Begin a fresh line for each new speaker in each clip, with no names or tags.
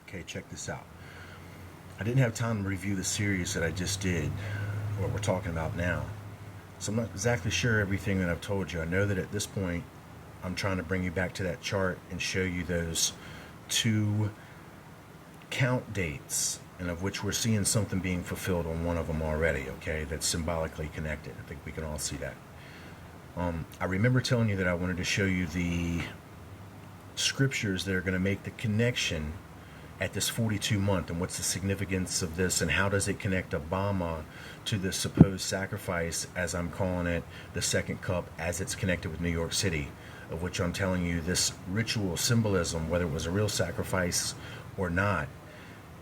Okay, check this out. I didn't have time to review the series that I just did, what we're talking about now. So I'm not exactly sure everything that I've told you. I know that at this point, I'm trying to bring you back to that chart and show you those two count dates, and of which we're seeing something being fulfilled on one of them already, okay? That's symbolically connected. I think we can all see that. I remember telling you that I wanted to show you the scriptures that are going to make the connection at this 42 month, and what's the significance of this, and how does it connect Obama to the supposed sacrifice, as I'm calling it, the second cup, as it's connected with New York City, of which I'm telling you this ritual symbolism, whether it was a real sacrifice or not,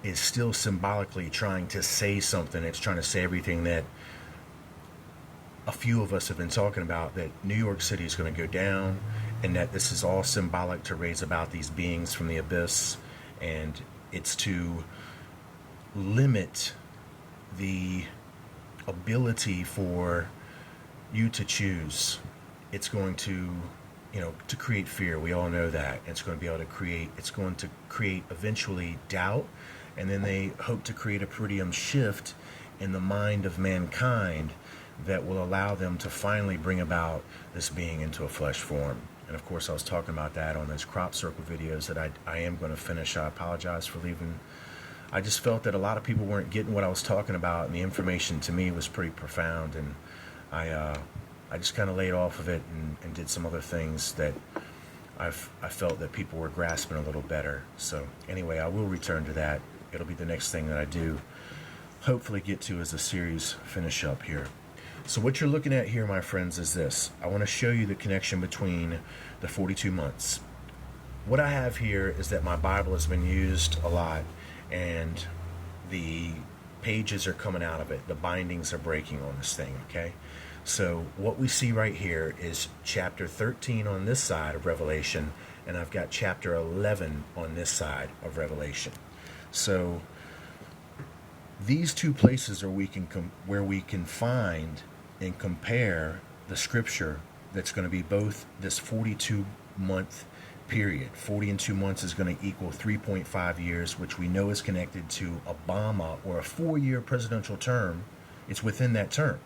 is still symbolically trying to say something. It's trying to say everything that a few of us have been talking about, that New York City is going to go down, and that this is all symbolic to raise about these beings from the abyss, and it's to limit the ability for you to choose. It's going to, to create fear. We all know that. It's going to be able to create, it's going to create eventually doubt, and then they hope to create a paradigm shift in the mind of mankind that will allow them to finally bring about this being into a flesh form. And of course, I was talking about that on those crop circle videos that I am going to finish. I apologize for leaving. I just felt that a lot of people weren't getting what I was talking about, and the information to me was pretty profound, and I just kind of laid off of it and did some other things that I felt that people were grasping a little better. So anyway, I will return to that. It'll be the next thing that I do, hopefully get to as a series finish up here. So what you're looking at here, my friends, is this. I want to show you the connection between the 42 months. What I have here is that my Bible has been used a lot, and the pages are coming out of it. The bindings are breaking on this thing, okay? So what we see right here is chapter 13 on this side of Revelation, and I've got chapter 11 on this side of Revelation. So these two places are where we can find and compare the scripture that's going to be both this 42 month period. 40 and 2 months is going to equal 3.5 years, which we know is connected to Obama, or a 4-year presidential term. It's within that term.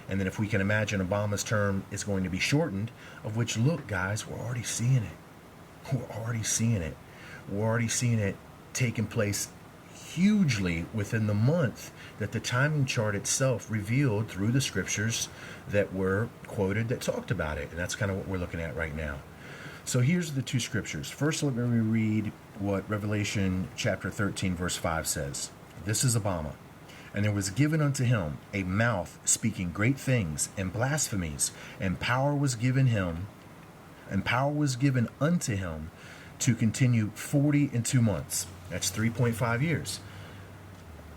And then if we can imagine Obama's term is going to be shortened, of which, look guys, we're already seeing it. We're already seeing it. We're already seeing it taking place hugely within the month that the timing chart itself revealed through the scriptures that were quoted that talked about it. And that's kind of what we're looking at right now. So here's the two scriptures. First, let me read what Revelation chapter 13 verse 5 says. This is Obama. And there was given unto him a mouth speaking great things and blasphemies, and power was given unto him to continue 40 and 2 months. That's 3.5 years.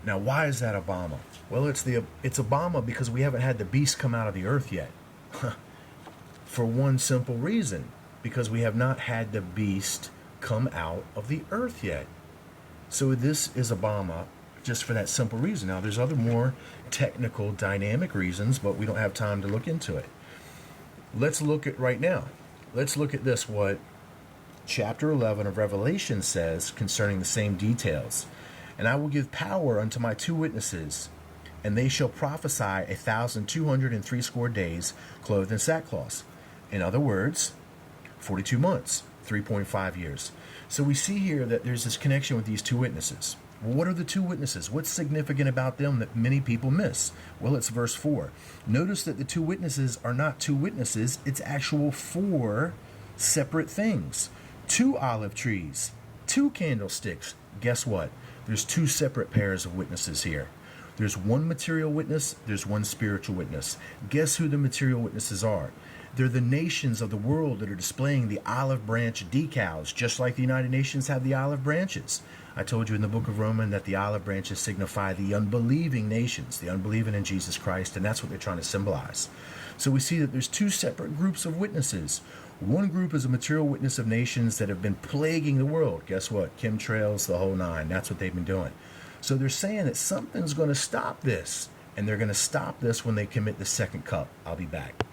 Now, why is that Obama? Well, it's Obama because we haven't had the beast come out of the earth yet. For one simple reason, because we have not had the beast come out of the earth yet. So this is Obama just for that simple reason. Now, there's other more technical, dynamic reasons, but we don't have time to look into it. Let's look at right now. Let's look at this, what chapter 11 of Revelation says concerning the same details. And I will give power unto my 2 witnesses, and they shall prophesy 1,260 days, clothed in sackcloth. In other words, 42 months, 3.5 years. So we see here that there's this connection with these 2 witnesses. Well, what are the 2 witnesses? What's significant about them that many people miss? Well, it's verse 4. Notice that the 2 witnesses are not 2 witnesses. It's actual 4 separate things. 2 olive trees, 2 candlesticks. Guess what? There's 2 separate pairs of witnesses here. There's 1 material witness, there's 1 spiritual witness. Guess who the material witnesses are? They're the nations of the world that are displaying the olive branch decals, just like the United Nations have the olive branches. I told you in the book of Romans that the olive branches signify the unbelieving nations, the unbelieving in Jesus Christ, and that's what they're trying to symbolize. So we see that there's 2 separate groups of witnesses. One group is a material witness of nations that have been plaguing the world. Guess what? Chemtrails, the whole 9. That's what they've been doing. So they're saying that something's going to stop this, and they're going to stop this when they commit the second cup. I'll be back.